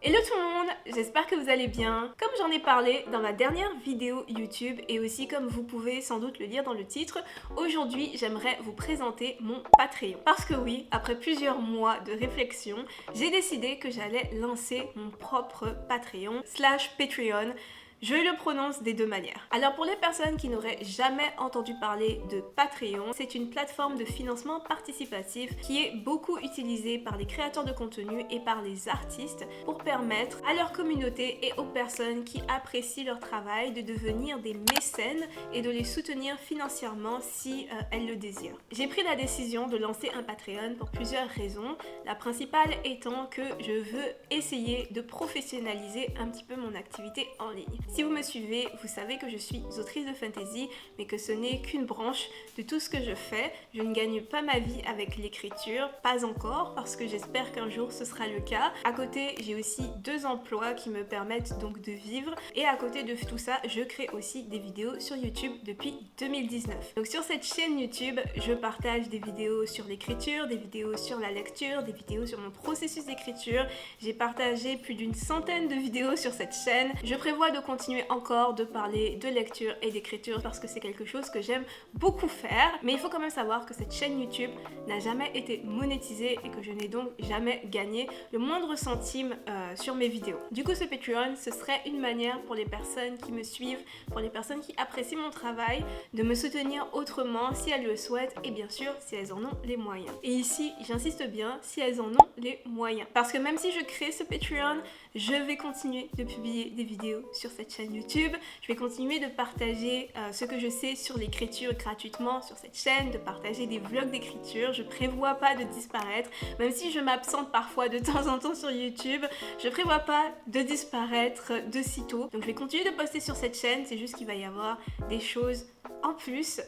Hello tout le monde, j'espère que vous allez bien. Comme j'en ai parlé dans ma dernière vidéo YouTube et aussi comme vous pouvez sans doute le lire dans le titre, aujourd'hui j'aimerais vous présenter mon Patreon. Parce que oui, après plusieurs mois de réflexion, j'ai décidé que j'allais lancer mon propre Patreon/Patreon. Je le prononce des deux manières. Alors pour les personnes qui n'auraient jamais entendu parler de Patreon, c'est une plateforme de financement participatif qui est beaucoup utilisée par les créateurs de contenu et par les artistes pour permettre à leur communauté et aux personnes qui apprécient leur travail de devenir des mécènes et de les soutenir financièrement si elles le désirent. J'ai pris la décision de lancer un Patreon pour plusieurs raisons, la principale étant que je veux essayer de professionnaliser un petit peu mon activité en ligne. Si vous me suivez, vous savez que je suis autrice de fantasy, mais que ce n'est qu'une branche de tout ce que je fais. Je ne gagne pas ma vie avec l'écriture, pas encore, parce que j'espère qu'un jour ce sera le cas. À côté, j'ai aussi 2 emplois qui me permettent donc de vivre. Et à côté de tout ça, je crée aussi des vidéos sur YouTube depuis 2019. Donc sur cette chaîne YouTube, je partage des vidéos sur l'écriture, des vidéos sur la lecture, des vidéos sur mon processus d'écriture. J'ai partagé plus d'une centaine de vidéos sur cette chaîne. Je prévois de continuer encore de parler de lecture et d'écriture parce que c'est quelque chose que j'aime beaucoup faire. Mais il faut quand même savoir que cette chaîne YouTube n'a jamais été monétisée et que je n'ai donc jamais gagné le moindre centime sur mes vidéos. Du coup, ce Patreon, ce serait une manière pour les personnes qui me suivent, pour les personnes qui apprécient mon travail, de me soutenir autrement si elles le souhaitent et bien sûr si elles en ont les moyens. Et ici, j'insiste bien, si elles en ont les moyens. Parce que même si je crée ce Patreon, je vais continuer de publier des vidéos sur cette chaîne YouTube. Je vais continuer de partager ce que je sais sur l'écriture gratuitement sur cette chaîne, de partager des vlogs d'écriture. Je prévois pas de disparaître, même si je m'absente parfois de temps en temps sur YouTube, je prévois pas de disparaître de sitôt. Donc je vais continuer de poster sur cette chaîne, c'est juste qu'il va y avoir des choses en plus,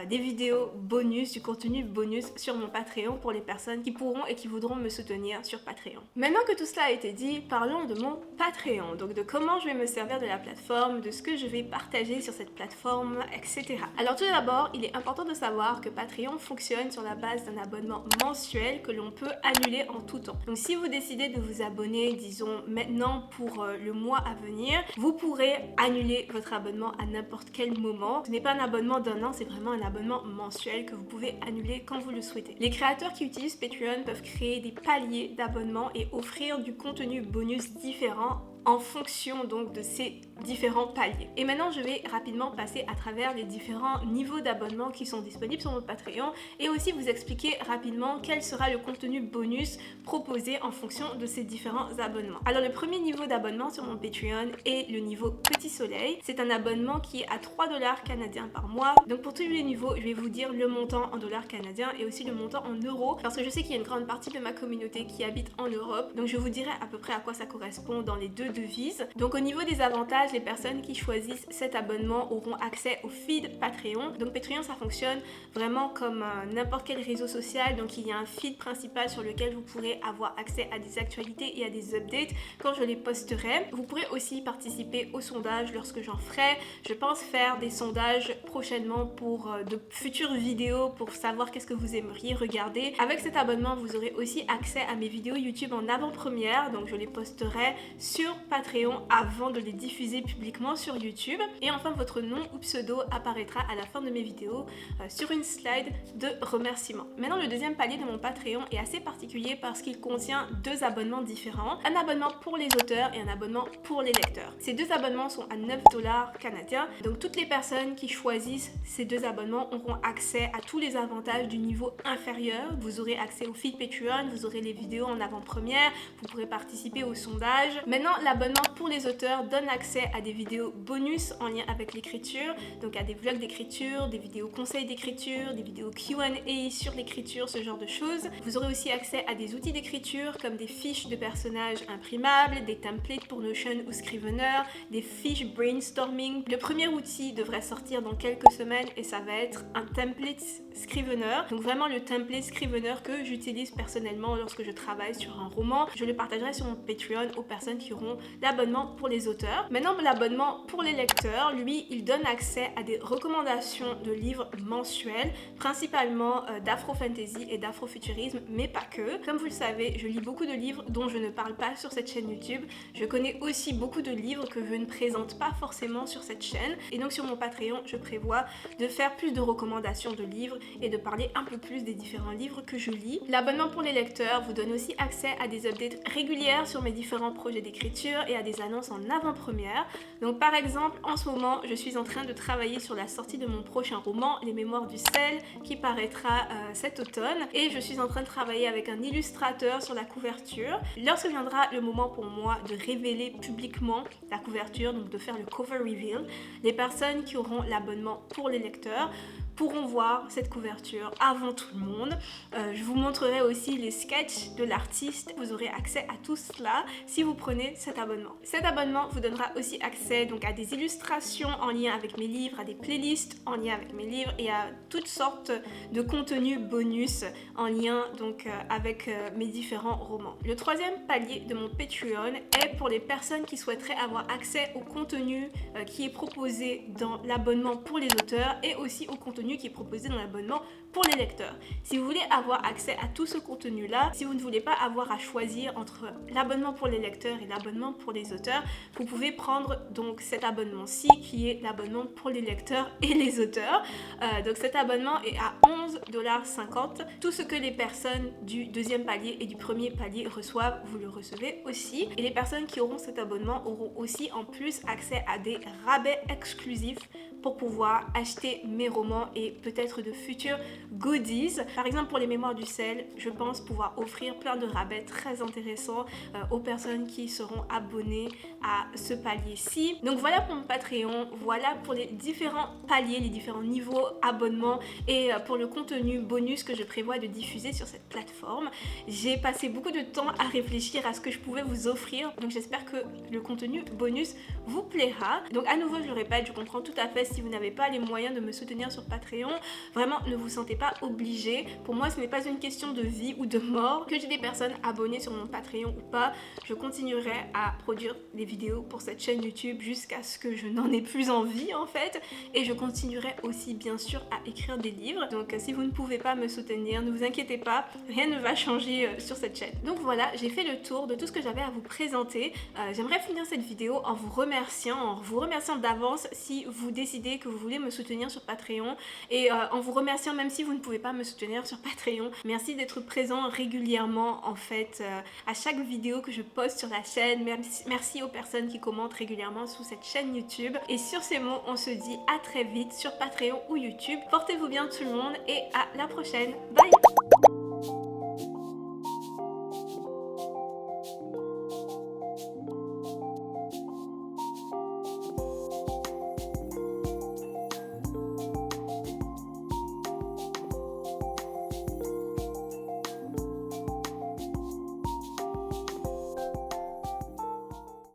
des vidéos bonus, du contenu bonus sur mon Patreon pour les personnes qui pourront et qui voudront me soutenir sur Patreon. Maintenant que tout cela a été dit, parlons de mon Patreon, donc de comment je vais me servir de la plateforme, de ce que je vais partager sur cette plateforme, etc. Alors tout d'abord, il est important de savoir que Patreon fonctionne sur la base d'un abonnement mensuel que l'on peut annuler en tout temps. Donc si vous décidez de vous abonner, disons maintenant pour le mois à venir, vous pourrez annuler votre abonnement à n'importe quel moment. Ce n'est pas un abonnement d'un an, c'est vraiment un abonnement mensuel que vous pouvez annuler quand vous le souhaitez. Les créateurs qui utilisent Patreon peuvent créer des paliers d'abonnement et offrir du contenu bonus différent en fonction donc de ces différents paliers. Et maintenant je vais rapidement passer à travers les différents niveaux d'abonnement qui sont disponibles sur mon Patreon et aussi vous expliquer rapidement quel sera le contenu bonus proposé en fonction de ces différents abonnements. Alors le premier niveau d'abonnement sur mon Patreon est le niveau Petit Soleil. C'est un abonnement qui est à 3$ canadiens par mois. Donc pour tous les niveaux, je vais vous dire le montant en dollars canadiens et aussi le montant en euros parce que je sais qu'il y a une grande partie de ma communauté qui habite en Europe. Donc je vous dirai à peu près à quoi ça correspond dans les deux devises. Donc au niveau des avantages, les personnes qui choisissent cet abonnement auront accès au feed Patreon. Donc Patreon, ça fonctionne vraiment comme n'importe quel réseau social. Donc il y a un feed principal sur lequel vous pourrez avoir accès à des actualités et à des updates quand je les posterai. Vous pourrez aussi participer aux sondages lorsque j'en ferai. Je pense faire des sondages prochainement pour de futures vidéos pour savoir qu'est-ce que vous aimeriez regarder. Avec cet abonnement, vous aurez aussi accès à mes vidéos YouTube en avant-première. Donc je les posterai sur Patreon avant de les diffuser publiquement sur YouTube. Et enfin, votre nom ou pseudo apparaîtra à la fin de mes vidéos sur une slide de remerciements. Maintenant, le deuxième palier de mon Patreon est assez particulier parce qu'il contient 2 abonnements différents. Un abonnement pour les auteurs et un abonnement pour les lecteurs. Ces 2 abonnements sont à 9$ canadiens. Donc toutes les personnes qui choisissent ces 2 abonnements auront accès à tous les avantages du niveau inférieur. Vous aurez accès au feed Patreon, vous aurez les vidéos en avant-première, vous pourrez participer aux sondages. Maintenant, l'abonnement pour les auteurs donne accès à des vidéos bonus en lien avec l'écriture, donc à des vlogs d'écriture, des vidéos conseils d'écriture, des vidéos Q&A sur l'écriture, ce genre de choses. Vous aurez aussi accès à des outils d'écriture comme des fiches de personnages imprimables, des templates pour Notion ou Scrivener, des fiches brainstorming. Le premier outil devrait sortir dans quelques semaines et ça va être un template Scrivener. Donc vraiment le template Scrivener que j'utilise personnellement lorsque je travaille sur un roman. Je le partagerai sur mon Patreon aux personnes qui auront l'abonnement l'abonnement pour les auteurs. Maintenant, l'abonnement pour les lecteurs, lui, il donne accès à des recommandations de livres mensuels, principalement d'afro-fantasy et d'afrofuturisme, mais pas que. Comme vous le savez, je lis beaucoup de livres dont je ne parle pas sur cette chaîne YouTube. Je connais aussi beaucoup de livres que je ne présente pas forcément sur cette chaîne. Et donc sur mon Patreon, je prévois de faire plus de recommandations de livres et de parler un peu plus des différents livres que je lis. L'abonnement pour les lecteurs vous donne aussi accès à des updates régulières sur mes différents projets d'écriture et à des annonces en avant-première. Donc par exemple, en ce moment, je suis en train de travailler sur la sortie de mon prochain roman, Les Mémoires du sel, qui paraîtra cet automne. Et je suis en train de travailler avec un illustrateur sur la couverture. Lorsque viendra le moment pour moi de révéler publiquement la couverture, donc de faire le cover reveal, les personnes qui auront l'abonnement pour les lecteurs pourront voir cette couverture avant tout le monde. Je vous montrerai aussi les sketchs de l'artiste. Vous aurez accès à tout cela si vous prenez cet abonnement. Cet abonnement vous donnera aussi accès donc à des illustrations en lien avec mes livres, à des playlists en lien avec mes livres et à toutes sortes de contenus bonus en lien donc avec mes différents romans. Le troisième palier de mon Patreon est pour les personnes qui souhaiteraient avoir accès au contenu qui est proposé dans l'abonnement pour les auteurs et aussi au contenu qui est proposé dans l'abonnement pour les lecteurs. Si vous voulez avoir accès à tout ce contenu-là, si vous ne voulez pas avoir à choisir entre l'abonnement pour les lecteurs et l'abonnement pour les auteurs, vous pouvez prendre donc cet abonnement-ci qui est l'abonnement pour les lecteurs et les auteurs. Donc cet abonnement est à 11,50 $. Tout ce que les personnes du deuxième palier et du premier palier reçoivent, vous le recevez aussi. Et les personnes qui auront cet abonnement auront aussi en plus accès à des rabais exclusifs pour pouvoir acheter mes romans et peut-être de futurs goodies. Par exemple, pour les Mémoires du sel, je pense pouvoir offrir plein de rabais très intéressants aux personnes qui seront abonnées à ce palier-ci. Donc voilà pour mon Patreon, voilà pour les différents paliers, les différents niveaux abonnement et pour le contenu bonus que je prévois de diffuser sur cette plateforme. J'ai passé beaucoup de temps à réfléchir à ce que je pouvais vous offrir, donc j'espère que le contenu bonus vous plaira. Donc à nouveau, je le répète, je comprends tout à fait si vous n'avez pas les moyens de me soutenir sur Patreon. Vraiment, ne vous sentez pas obligé. Pour moi, ce n'est pas une question de vie ou de mort. Que j'ai des personnes abonnées sur mon Patreon ou pas, je continuerai à produire des vidéos pour cette chaîne YouTube jusqu'à ce que je n'en ai plus envie en fait. Et je continuerai aussi bien sûr à écrire des livres. Donc si vous ne pouvez pas me soutenir, ne vous inquiétez pas, rien ne va changer sur cette chaîne. Donc voilà, j'ai fait le tour de tout ce que j'avais à vous présenter. J'aimerais finir cette vidéo en vous remerciant d'avance si vous décidez que vous voulez me soutenir sur Patreon et en vous remerciant même si vous ne pouvez pas me soutenir sur Patreon. Merci d'être présent régulièrement en fait à chaque vidéo que je poste sur la chaîne. Merci aux personnes qui commentent régulièrement sous cette chaîne YouTube. Et sur ces mots, on se dit à très vite sur Patreon ou YouTube. Portez-vous bien tout le monde et à la prochaine. Bye!